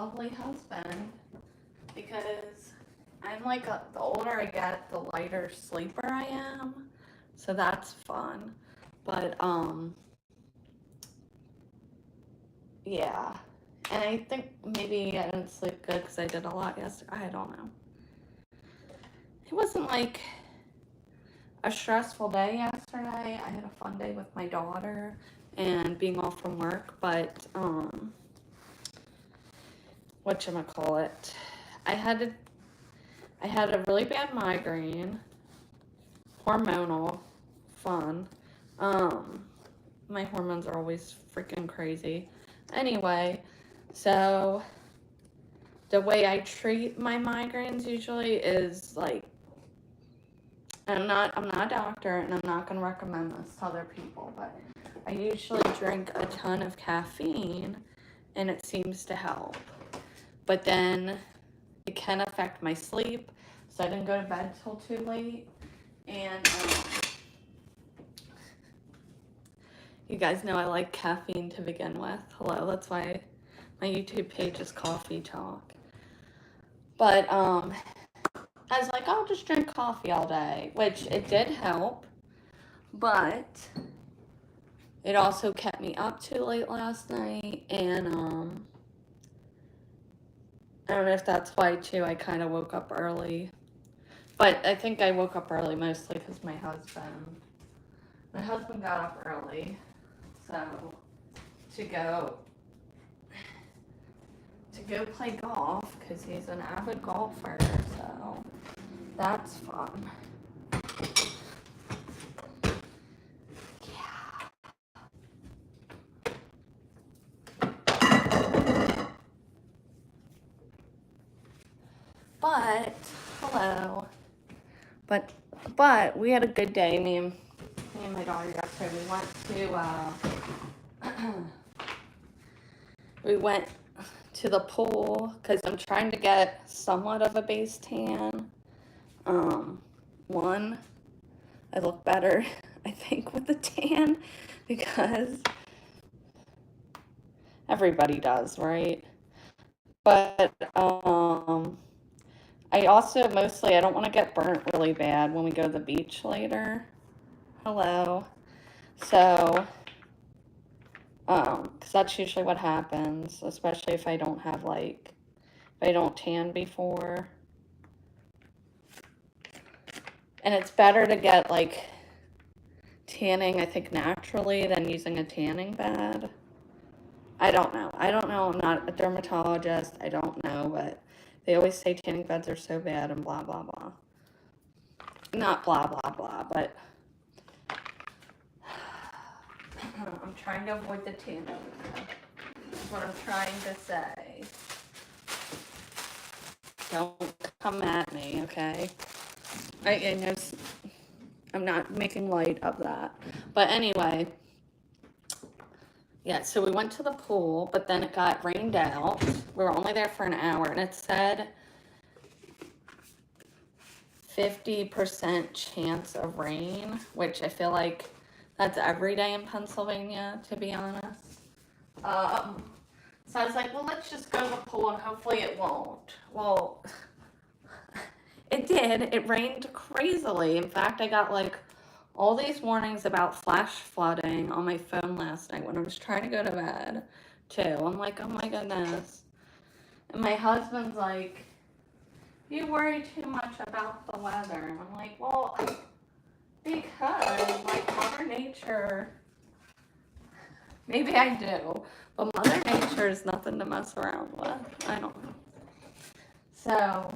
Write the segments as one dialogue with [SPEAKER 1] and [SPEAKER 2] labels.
[SPEAKER 1] lovely husband, because I'm like, the older I get, the lighter sleeper I am. So that's fun. But, yeah. And I think maybe I didn't sleep good because I did a lot yesterday. I don't know. It wasn't like a stressful day yesterday. I had a fun day with my daughter and being off from work, but, whatchamacallit, I had a really bad migraine, hormonal, fun. My hormones are always freaking crazy. Anyway, so the way I treat my migraines usually is like, I'm not a doctor, and I'm not going to recommend this to other people, but I usually drink a ton of caffeine and it seems to help. But then it can affect my sleep, so I didn't go to bed till too late. And you guys know I like caffeine to begin with. Hello, that's why my YouTube page is Coffee Talk. But I was like, I'll just drink coffee all day, which it did help, but it also kept me up too late last night, and I don't know if that's why too. I kind of woke up early, but I think I woke up early mostly because my husband got up early, so to go play golf because he's an avid golfer, so that's fun. But hello. But we had a good day. Me and my daughter yesterday. We went to the pool because I'm trying to get somewhat of a base tan. One, I look better, I think, with the tan because everybody does, right? But I also mostly, I don't want to get burnt really bad when we go to the beach later. Hello. So, because that's usually what happens, especially if I don't have if I don't tan before. And it's better to get tanning, I think, naturally than using a tanning bed. I don't know. I'm not a dermatologist. I don't know, but they always say tanning beds are so bad and blah, blah, blah. Not blah, blah, blah, but I'm trying to avoid the tanning. That's what I'm trying to say. Don't come at me, okay? I know I'm not making light of that. But anyway, yeah, so we went to the pool, but then it got rained out. We were only there for an hour, and it said 50% chance of rain, which I feel like that's every day in Pennsylvania, to be honest. So I was like, well, let's just go to the pool and hopefully it won't. Well, it did. It rained crazily. In fact, I got all these warnings about flash flooding on my phone last night when I was trying to go to bed, too. I'm like, oh my goodness. And my husband's like, you worry too much about the weather. And I'm like, well, because Mother Nature, maybe I do, but Mother Nature is nothing to mess around with. I don't know. So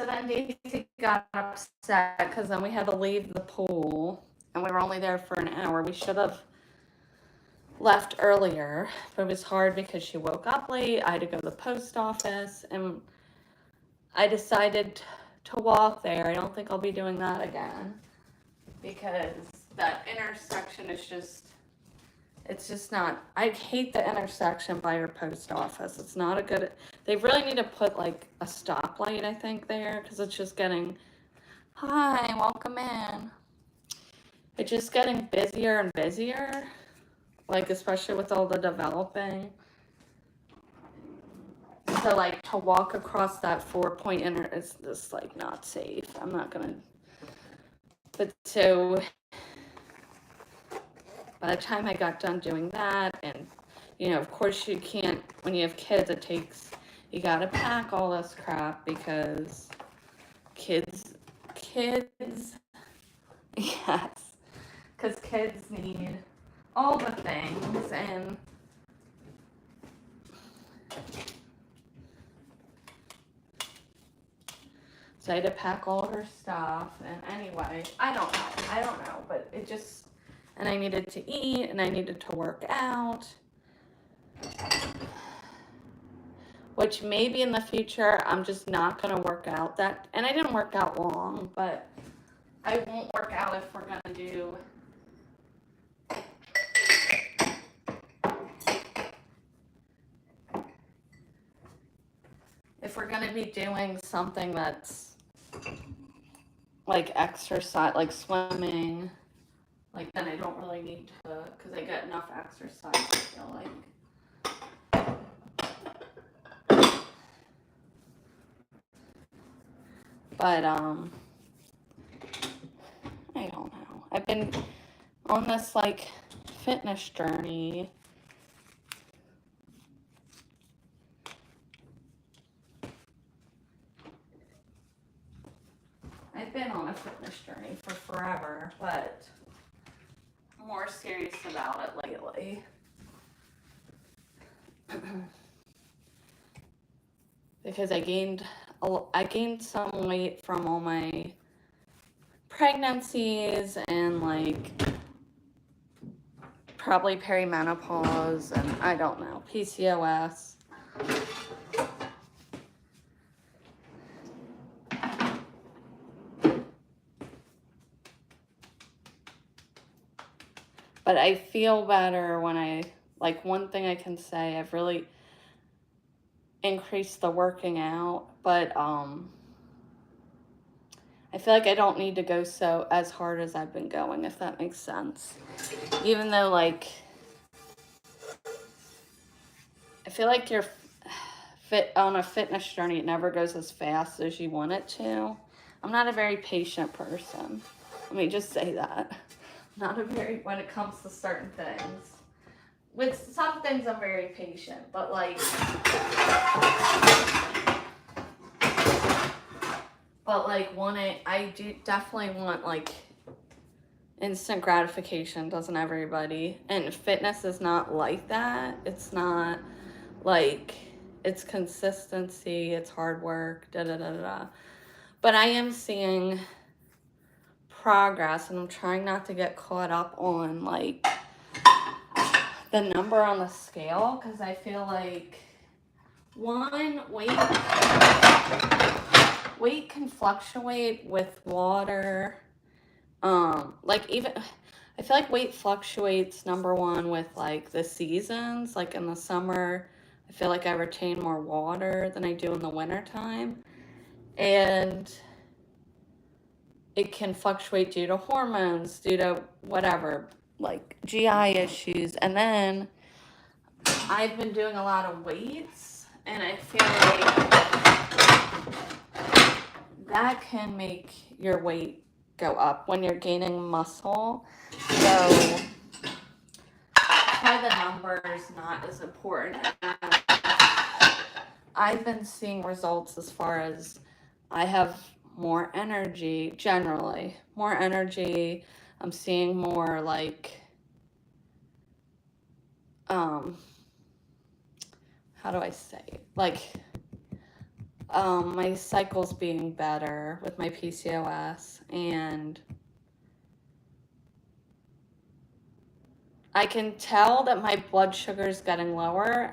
[SPEAKER 1] then Daisy got upset because then we had to leave the pool and we were only there for an hour. We should have left earlier, but it was hard because she woke up late. I had to go to the post office, and I decided to walk there. I don't think I'll be doing that again because that intersection is it's just not, I hate the intersection by your post office. It's not a good, they really need to put a stoplight, I think, there, because it's just getting, hi, welcome in. It's just getting busier and busier, especially with all the developing. So like to walk across that 4-point is just like not safe. I'm not gonna. But so by the time I got done doing that, and you know, of course you can't, when you have kids, you gotta pack all this crap because kids, yes, because kids need all the things, and so I had to pack all of her stuff, and anyway, I don't know, but it just, and I needed to eat, and I needed to work out, which maybe in the future, I'm just not going to work out that, and I didn't work out long, but I won't work out if we're going to do, if we're going to be doing something that's like exercise, like swimming, like then I don't really need to, because I get enough exercise, I feel like. But, I don't know. I've been on this, like, fitness journey. I've been on a fitness journey for forever, but I'm more serious about it lately. Because I gained some weight from all my pregnancies and like probably perimenopause and I don't know, PCOS. But I feel better when like one thing I can say, I've really increased the working out, but I feel like I don't need to go as hard as I've been going, if that makes sense. Even though, like, I feel like you're on a fitness journey, it never goes as fast as you want it to. I'm not a very patient person. Let me just say that. When it comes to certain things. With some things, I'm very patient, but like, I do definitely want like instant gratification, doesn't everybody? And fitness is not like that. It's not like, it's consistency, it's hard work, But I am seeing progress, and I'm trying not to get caught up on like the number on the scale, because I feel like weight can fluctuate with water. Like even I feel like weight fluctuates, number one, with like the seasons. Like in the summer, I feel like I retain more water than I do in the winter time. And it can fluctuate due to hormones, due to whatever, like GI issues. And then I've been doing a lot of weights, and I feel like that can make your weight go up when you're gaining muscle. So why the numbers not as important. I've been seeing results as far as I have more energy, generally. More energy. I'm seeing more like, how do I say? Like, my cycles being better with my PCOS, and I can tell that my blood sugar is getting lower.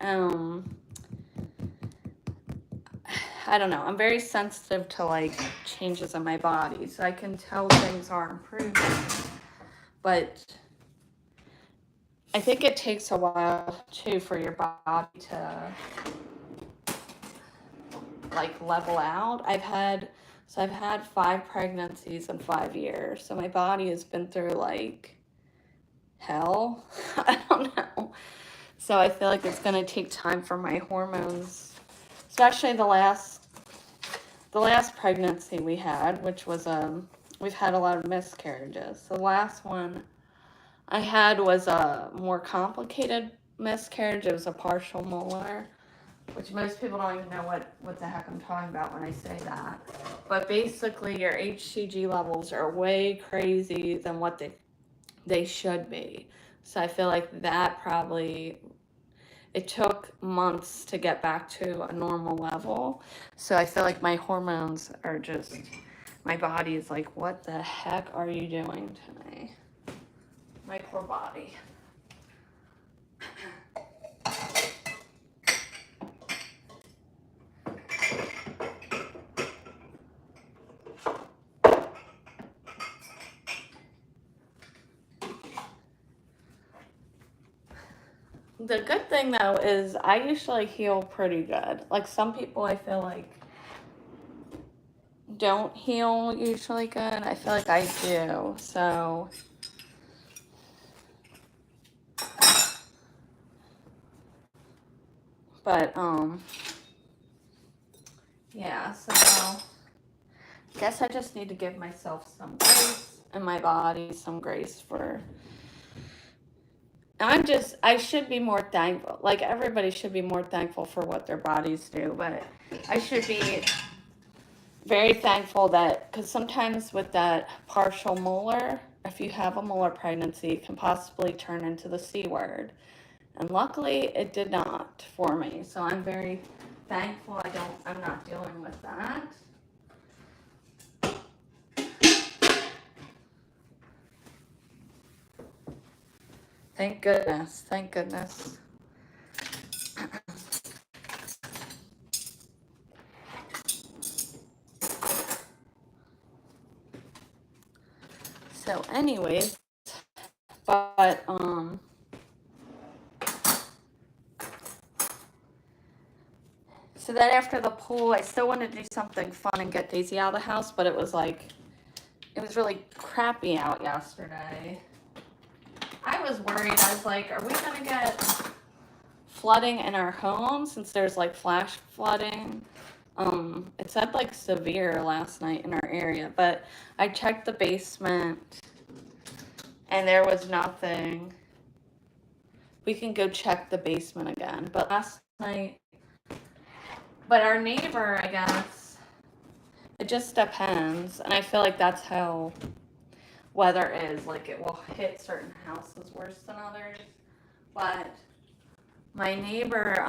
[SPEAKER 1] I don't know. I'm very sensitive to like changes in my body, so I can tell things are improving. But I think it takes a while too for your body to like level out. I've had 5 pregnancies in 5 years, so my body has been through like hell. I don't know. So I feel like it's gonna take time for my hormones, especially the last pregnancy we had, which was we've had a lot of miscarriages. The last one I had was a more complicated miscarriage. It was a partial molar, which most people don't even know what the heck I'm talking about when I say that. But basically, your HCG levels are way crazy than what they should be. So I feel like that probably, it took months to get back to a normal level. So I feel like my hormones are just, my body is like, what the heck are you doing to me? My poor body. The good thing though is I usually heal pretty good. Like some people I feel like don't heal usually good. I feel like I do. So but yeah, so I guess I just need to give myself some grace and my body some grace for I should be more thankful. Like everybody should be more thankful for what their bodies do, but I should be very thankful that, because sometimes with that partial molar, if you have a molar pregnancy, it can possibly turn into the C word. And luckily it did not for me. So I'm very thankful I'm not dealing with that. Thank goodness. Thank goodness. So anyways, but so then after the pool, I still wanted to do something fun and get Daisy out of the house, but it was really crappy out yesterday. I was worried. I was like, are we going to get flooding in our home since there's like flash flooding? It said like severe last night in our area, but I checked the basement and there was nothing. We can go check the basement again. But last night, but our neighbor, I guess, it just depends. And I feel like that's how weather is. Like it will hit certain houses worse than others. But my neighbor,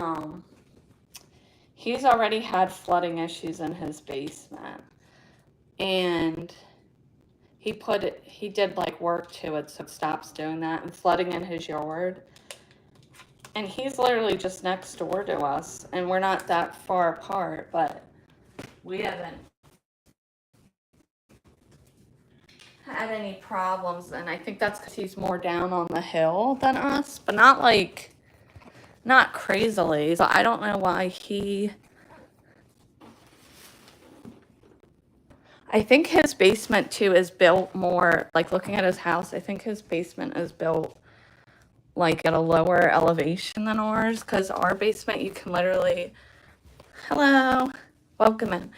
[SPEAKER 1] he's already had flooding issues in his basement. And he did like work to it so it stops doing that, and flooding in his yard. And he's literally just next door to us, and we're not that far apart, but we haven't had any problems. And I think that's because he's more down on the hill than us, but not crazily. So I don't know why I think his basement too is built more, like looking at his house, I think his basement is built like at a lower elevation than ours, because our basement you can literally, hello, welcome in,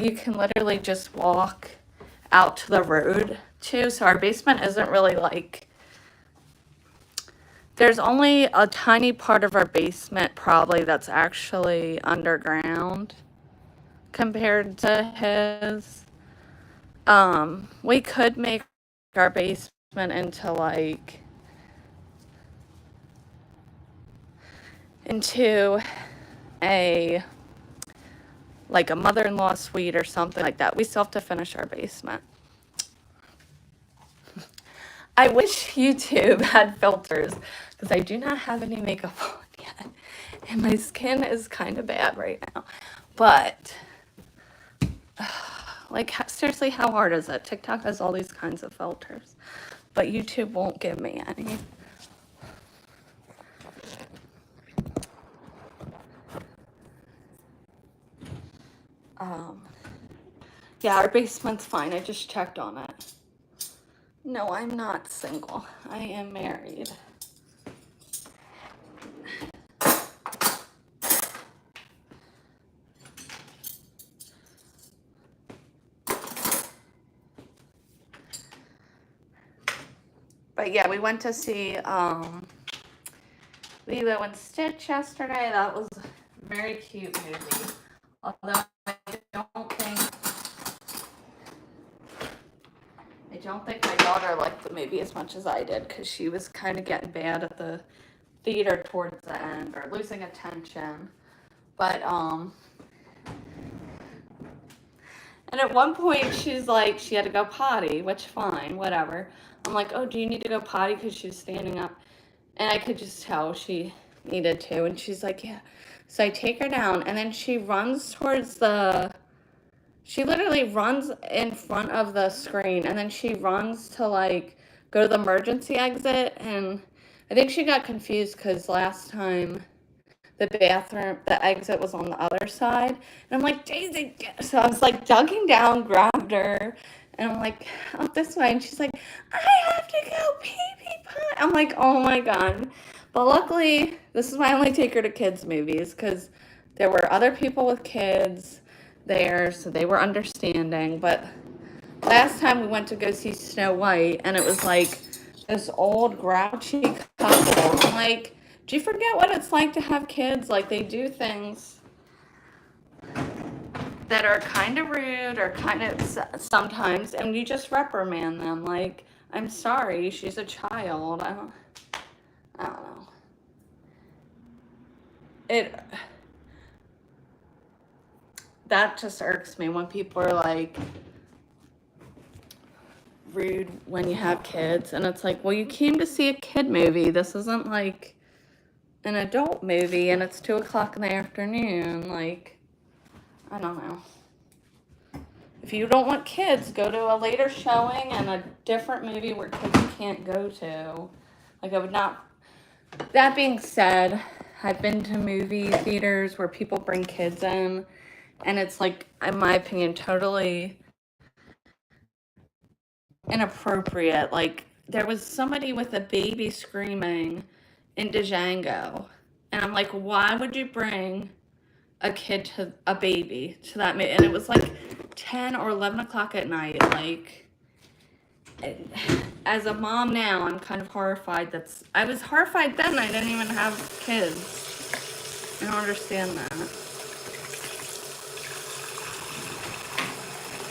[SPEAKER 1] you can literally just walk out to the road too. So our basement isn't really like, there's only a tiny part of our basement probably that's actually underground compared to his. We could make our basement into a mother-in-law suite or something like that. We still have to finish our basement. I wish YouTube had filters, because I do not have any makeup on yet, and my skin is kind of bad right now. But like, seriously, how hard is it? TikTok has all these kinds of filters, but YouTube won't give me any. Yeah, our basement's fine. I just checked on it. No, I'm not single. I am married. But yeah, we went to see Lilo and Stitch yesterday. That was a very cute movie. Although I don't think my daughter liked the movie as much as I did, because she was kind of getting bad at the theater towards the end, or losing attention. But and at one point she's like, she had to go potty, which fine, whatever. I'm like, oh, do you need to go potty? Because she was standing up, and I could just tell she needed to. And she's like, yeah. So I take her down, and then she runs towards she literally runs in front of the screen, and then she runs to like go to the emergency exit. And I think she got confused because last time the exit was on the other side. And I'm like, Daisy, so I was like ducking down, grabbed her, and I'm like, out this way. And she's like, I have to go pee pee pie. I'm like, oh my God. But luckily, this is why I only take her to kids' movies, because there were other people with kids there, so they were understanding. But last time we went to go see Snow White, and it was like this old grouchy couple. I'm like, do you forget what it's like to have kids? Like, they do things that are kind of rude or kind of sometimes, and you just reprimand them. Like, I'm sorry, she's a child. I don't know. That just irks me when people are like rude when you have kids, and it's like, well, you came to see a kid movie. This isn't like an adult movie, and it's 2:00 in the afternoon. Like, I don't know. If you don't want kids, go to a later showing and a different movie where kids can't go to. Like, I would not. That being said, I've been to movie theaters where people bring kids in, and it's like, in my opinion, totally inappropriate. Like, there was somebody with a baby screaming in Django, and I'm like, why would you bring a baby to that movie? And it was like 10 or 11 o'clock at night. Like, as a mom now, I'm kind of horrified. I was horrified then. I didn't even have kids. I don't understand that.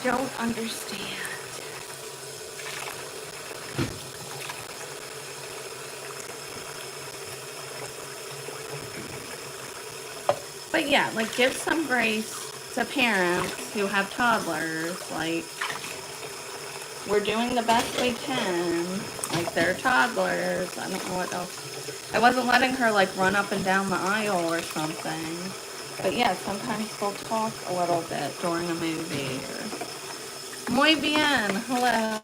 [SPEAKER 1] Don't understand. But yeah, like, give some grace to parents who have toddlers. Like, we're doing the best we can. Like, they're toddlers. I don't know what else. I wasn't letting her, like, run up and down the aisle or something. But yeah, sometimes they'll talk a little bit during a movie. Muy bien. Hello.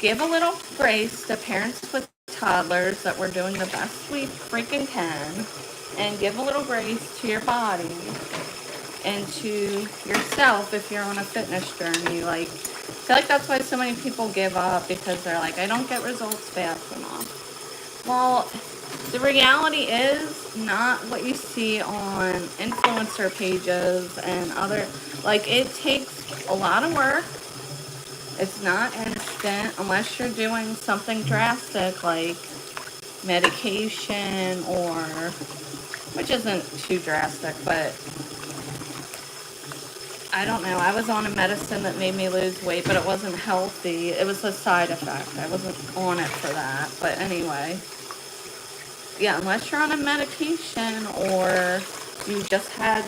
[SPEAKER 1] Give a little grace to parents with toddlers that we're doing the best we freaking can. And give a little grace to your body and to yourself if you're on a fitness journey. Like, I feel like that's why so many people give up, because they're like, I don't get results fast enough. Well, the reality is not what you see on influencer pages and other, like, it takes a lot of work. It's not instant unless you're doing something drastic like medication, or, which isn't too drastic, but I don't know. I was on a medicine that made me lose weight, but it wasn't healthy. It was a side effect. I wasn't on it for that. But anyway, yeah, unless you're on a medication or you just had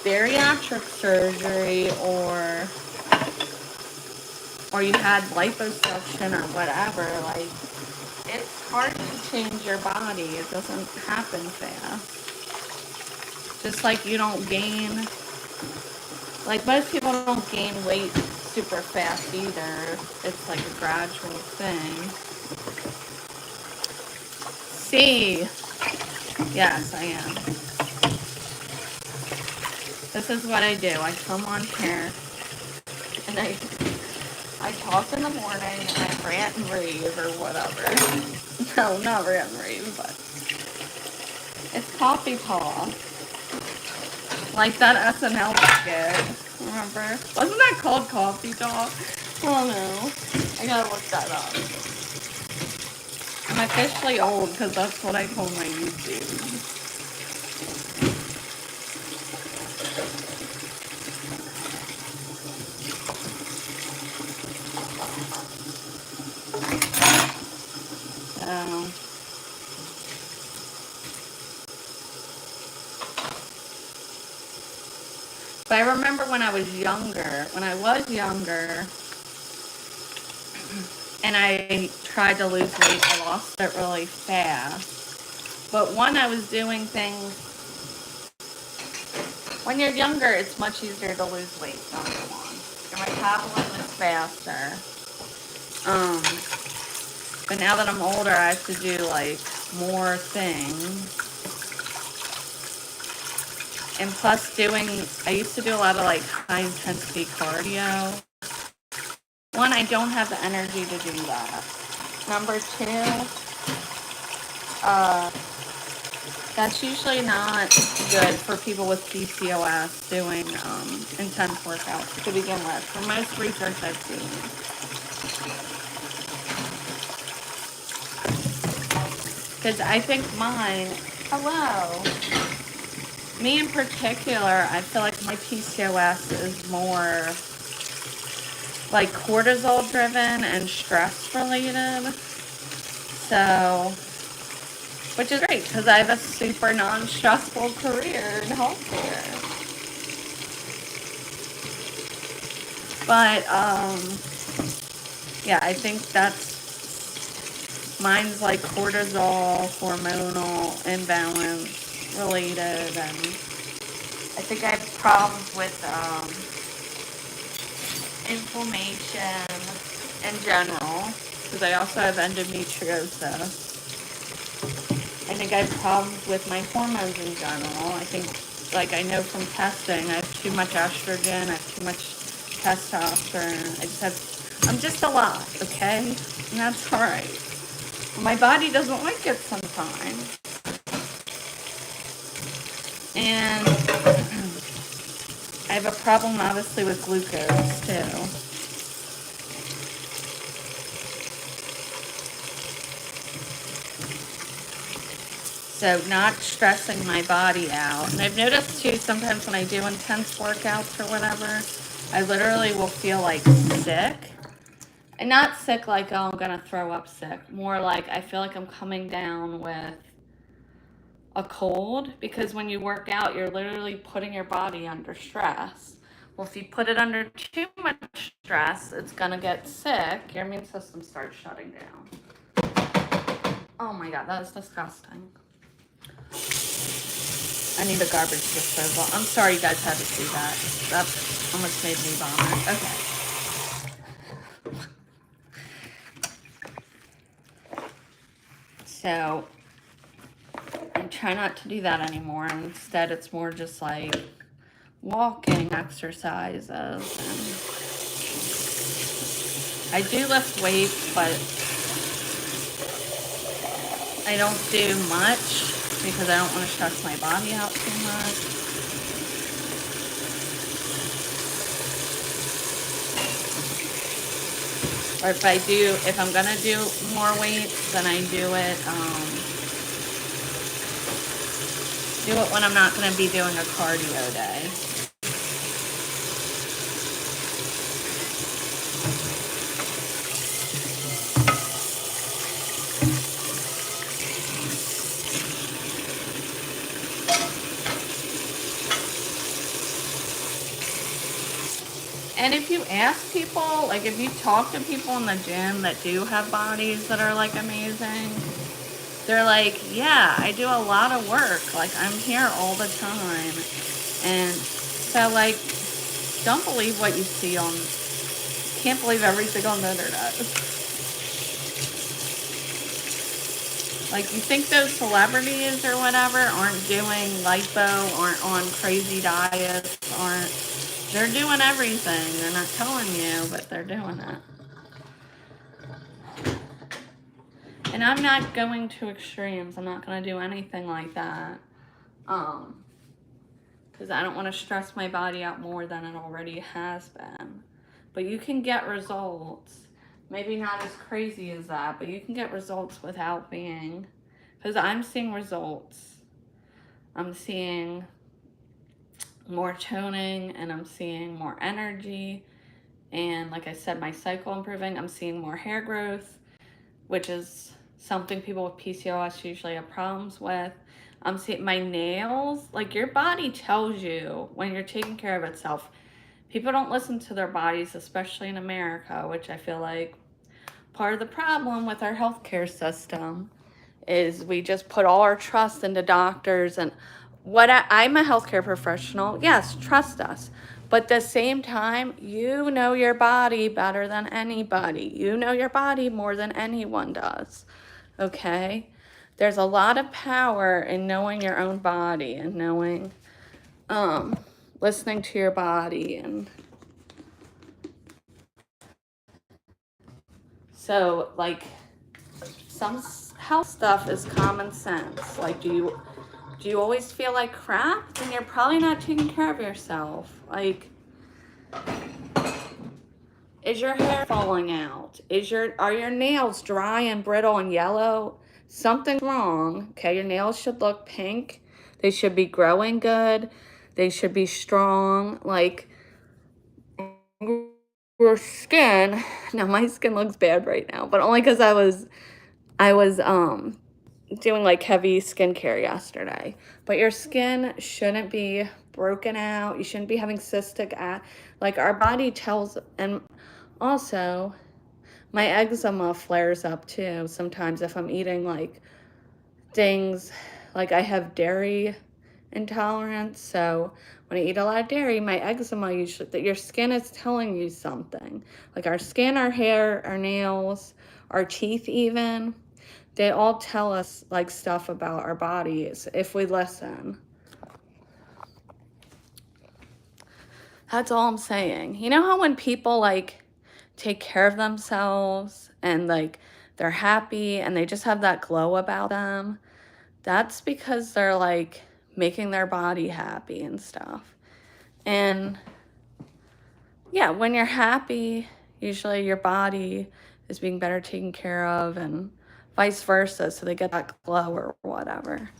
[SPEAKER 1] bariatric surgery, or you had liposuction or whatever, like, it's hard to change your body. It doesn't happen fast. Just like you don't gain, like, most people don't gain weight super fast either. It's like a gradual thing. See, yes, I am. This is what I do. I come on here and I talk in the morning and I rant and rave or whatever. No, not rant and rave, but it's coffee talk. Like that SNL skit, remember? Wasn't that called Coffee Talk? Oh no. I gotta look that up. I'm officially old because that's what I told my YouTube. But I remember when I was younger, and I tried to lose weight, I lost it really fast. But one, I was doing things, when you're younger, it's much easier to lose weight, number one. Your metabolism is faster. But now that I'm older, I have to do like more things. And plus I used to do a lot of like high intensity cardio. One, I don't have the energy to do that. Number two, that's usually not good for people with PCOS doing intense workouts to begin with, from most research I've seen. Because I think me in particular, I feel like my PCOS is more like cortisol driven and stress related. So, which is great because I have a super non-stressful career in healthcare. But, yeah, I think mine's like cortisol, hormonal imbalance related, and I think I have problems with, inflammation in general, because I also have endometriosis. I think I have problems with my hormones in general. I think, like, I know from testing, I have too much estrogen, I have too much testosterone. I'm just a lot, okay? And that's alright. My body doesn't like it sometimes. And I have a problem, obviously, with glucose, too. So not stressing my body out. And I've noticed too, sometimes when I do intense workouts or whatever, I literally will feel like sick. And not sick like, oh, I'm going to throw up sick. More like I feel like I'm coming down with a cold. Because when you work out, you're literally putting your body under stress. Well, if you put it under too much stress, it's going to get sick. Your immune system starts shutting down. Oh my God, that is disgusting. I need a garbage disposal. I'm sorry you guys had to see that. That almost made me vomit. Okay. So, I try not to do that anymore. Instead, it's more just like walking exercises. And I do lift weights, but I don't do much because I don't want to stress my body out too much. Or if I'm gonna do more weights, then I do it when I'm not gonna be doing a cardio day. And if you ask people, like if you talk to people in the gym that do have bodies that are like amazing, they're like, yeah, I do a lot of work. Like I'm here all the time. And so like, don't believe what you see can't believe everything on the internet. Like you think those celebrities or whatever aren't doing lipo, aren't on crazy diets, they're doing everything. They're not telling you, but they're doing it. And I'm not going to extremes. I'm not going to do anything like that. Because I don't want to stress my body out more than it already has been. But you can get results. Maybe not as crazy as that, but you can get results without being, because I'm seeing results. I'm seeing more toning and I'm seeing more energy. And like I said, my cycle improving. I'm seeing more hair growth, which is something people with PCOS usually have problems with. I'm seeing my nails. Like, your body tells you when you're taking care of itself. People don't listen to their bodies, especially in America, which I feel like part of the problem with our healthcare system is we just put all our trust into doctors. And I'm a healthcare professional. Yes, trust us. But at the same time, you know your body better than anybody. You know your body more than anyone does. Okay? There's a lot of power in knowing your own body and knowing, listening to your body. And so, like, some health stuff is common sense. Like, do you always feel like crap? Then you're probably not taking care of yourself. Like, is your hair falling out? Are your nails dry and brittle and yellow? Something's wrong. Okay, your nails should look pink. They should be growing good. They should be strong. Like, your skin. Now my skin looks bad right now, but only because I was doing like heavy skincare yesterday. But your skin shouldn't be broken out. You shouldn't be having cystic like, our body tells. And also, my eczema flares up too sometimes if I'm eating like things, like I have dairy intolerance. So when I eat a lot of dairy, my eczema usually, that your skin is telling you something. Like, our skin, our hair, our nails, our teeth even, they all tell us like stuff about our bodies if we listen. That's all I'm saying. You know how when people like take care of themselves and like they're happy and they just have that glow about them? That's because they're like making their body happy and stuff. And yeah, when you're happy, usually your body is being better taken care of and vice versa. So they get that glow or whatever.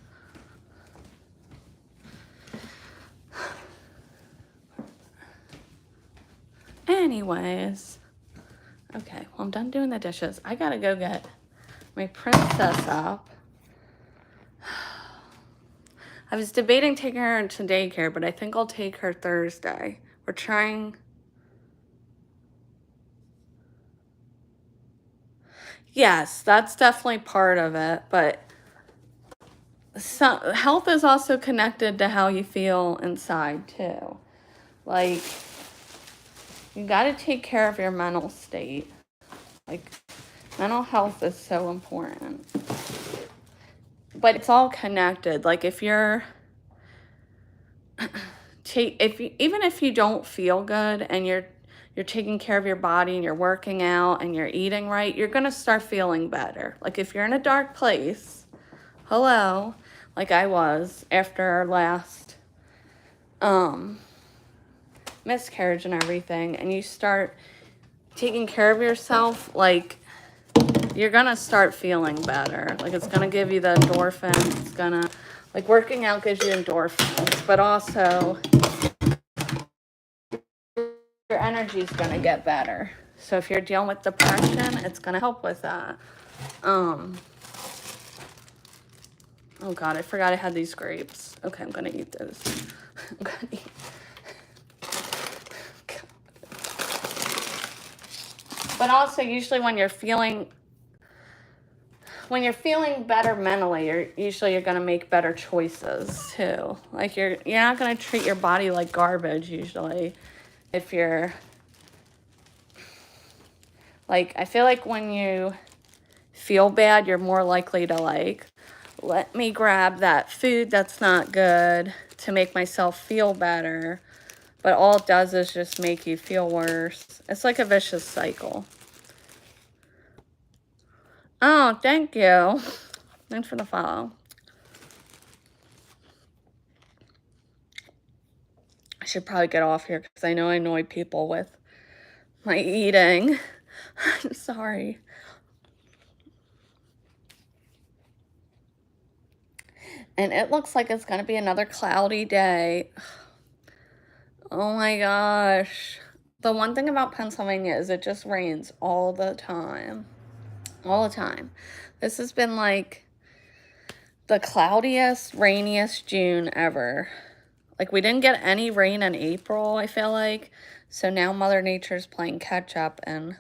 [SPEAKER 1] Anyways, okay, well, I'm done doing the dishes. I gotta go get my princess up. I was debating taking her to daycare, but I think I'll take her Thursday. We're trying. Yes, that's definitely part of it, but health is also connected to how you feel inside too. Like, you got to take care of your mental state. Like, mental health is so important. But it's all connected. Like, if you're even if you don't feel good and you're taking care of your body and you're working out and you're eating right, you're going to start feeling better. Like, if you're in a dark place, hello, like I was after our last miscarriage and everything, and you start taking care of yourself, like, you're gonna start feeling better. Like, it's gonna give you the endorphins. It's gonna, like, working out gives you endorphins, but also your energy's gonna get better. So if you're dealing with depression, it's gonna help with that. Oh God, I forgot I had these grapes. Okay, I'm gonna eat those. I'm gonna eat. But also, usually when you're feeling better mentally, you're gonna make better choices too. Like, you're not gonna treat your body like garbage usually. If you're like, I feel like when you feel bad, you're more likely to like, let me grab that food that's not good to make myself feel better. But all it does is just make you feel worse. It's like a vicious cycle. Oh, thank you. Thanks for the follow. I should probably get off here because I know I annoy people with my eating. I'm sorry. And it looks like it's going to be another cloudy day. Oh my gosh. The one thing about Pennsylvania is it just rains all the time. All the time. This has been like the cloudiest, rainiest June ever. Like, we didn't get any rain in April, I feel like. So now Mother Nature's playing catch up, and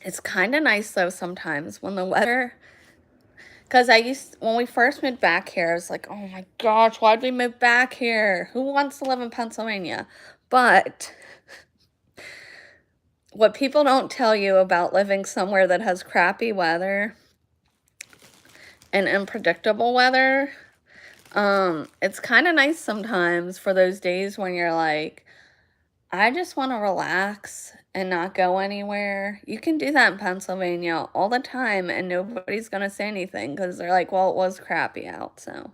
[SPEAKER 1] it's kind of nice though sometimes when the weather, because when we first moved back here, I was like, oh my gosh, why'd we move back here? Who wants to live in Pennsylvania? But what people don't tell you about living somewhere that has crappy weather and unpredictable weather, it's kind of nice sometimes for those days when you're like, I just want to relax and not go anywhere. You can do that in Pennsylvania all the time, and nobody's going to say anything because they're like, well, it was crappy out, so.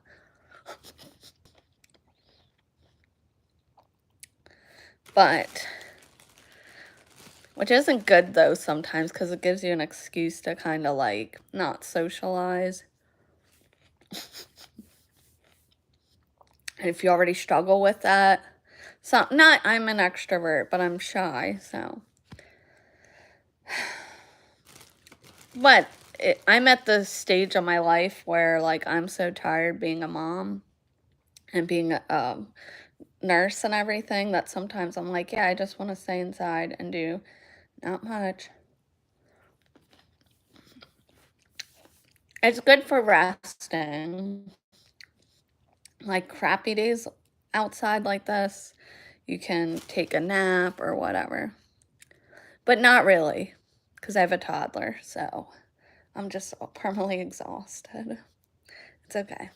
[SPEAKER 1] But, which isn't good though sometimes because it gives you an excuse to kind of like not socialize. If you already struggle with that. So, I'm an extrovert, but I'm shy, so. But I'm at the stage of my life where, like, I'm so tired being a mom and being a nurse and everything that sometimes I'm like, yeah, I just want to stay inside and do not much. It's good for resting. Like, crappy days outside like this, you can take a nap or whatever. But not really, because I have a toddler, so I'm just permanently exhausted. It's okay.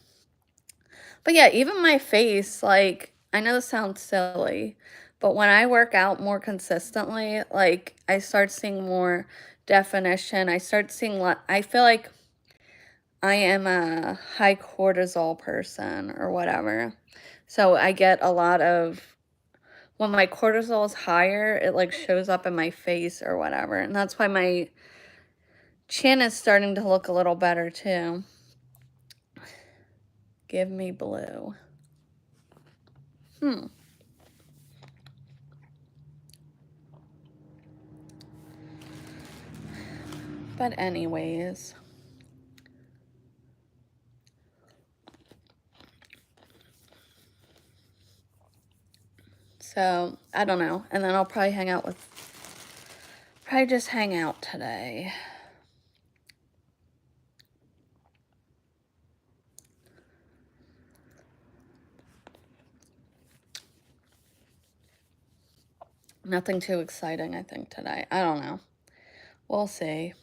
[SPEAKER 1] But yeah, even my face, like, I know this sounds silly, but when I work out more consistently, like, I start seeing more definition. I start seeing, I feel like I am a high cortisol person or whatever. So I get a lot of, when my cortisol is higher, it like shows up in my face or whatever. And that's why my chin is starting to look a little better too. Give me blue. But anyways. So, I don't know. And then I'll probably just hang out today. Nothing too exciting, I think, today. I don't know. We'll see.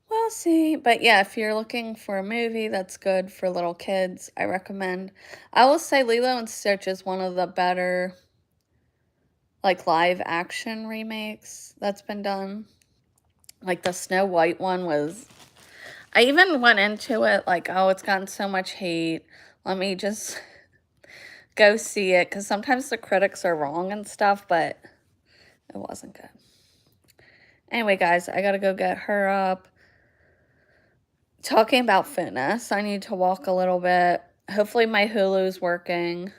[SPEAKER 1] We'll see. But yeah, if you're looking for a movie that's good for little kids, I recommend. I will say Lilo and Stitch is one of the better, like, live action remakes that's been done. Like, the Snow White one was. I even went into it like, oh, it's gotten so much hate. Let me just go see it, because sometimes the critics are wrong and stuff, but it wasn't good. Anyway, guys, I gotta go get her up. Talking about fitness, I need to walk a little bit. Hopefully my Hulu's working.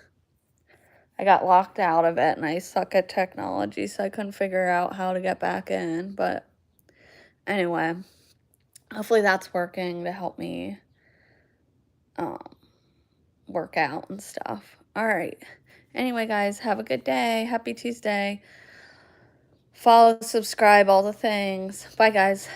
[SPEAKER 1] I got locked out of it, and I suck at technology, so I couldn't figure out how to get back in. But anyway, hopefully that's working to help me work out and stuff. All right. Anyway, guys, have a good day. Happy Tuesday. Follow, subscribe, all the things. Bye, guys.